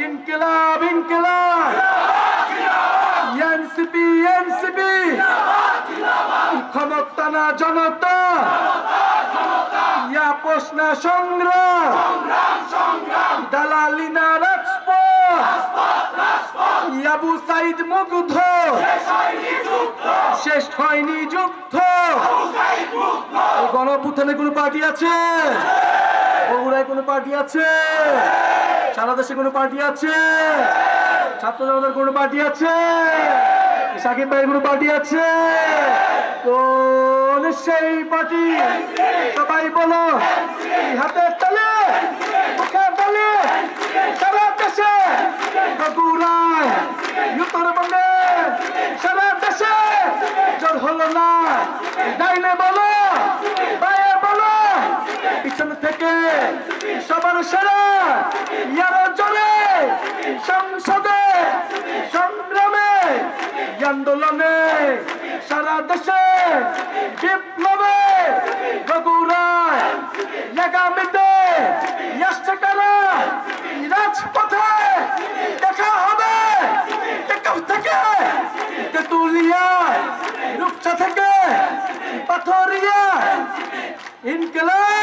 ইনকিলাব ইনকিলাব NCP NCP ক্ষমতা না জনতা আপোষ না সংগ্রাম দালালি না রাজপথ আবু সাইদ মুগ্ধ শেষ হয়নি যুদ্ধ গণঅভ্যুত্থানে কোনো পার্টি আছে? বগুড়ায় কোনো পার্টি আছে? সারা দেশে কোনো পার্টি আছে? ছাত্র জনতার কোনো পার্টি আছে? সাকিব ভাইয়ের কোনো পার্টি আছে? কোন সেই পার্টি? সবাই বলো হাতের তালে মুখের তালে সারা দেশে বগুড়ায় উত্তরবঙ্গে সারা দেশে জোর হলো না ডাইনে বলো বাইরে বলো পিছনে থেকে সবার সেরা ইয়ারো জোরে সংসদে সংগ্রামে আন্দোলনে সারা দেশে বিপ্লবে বগুড়ায় লাগামিতে আসছে কারা রাজপথে দেখা হবে টেকআপ থেকে তেতুলিয়া রূপসা থেকে পাথরিয়া ইনকিলাব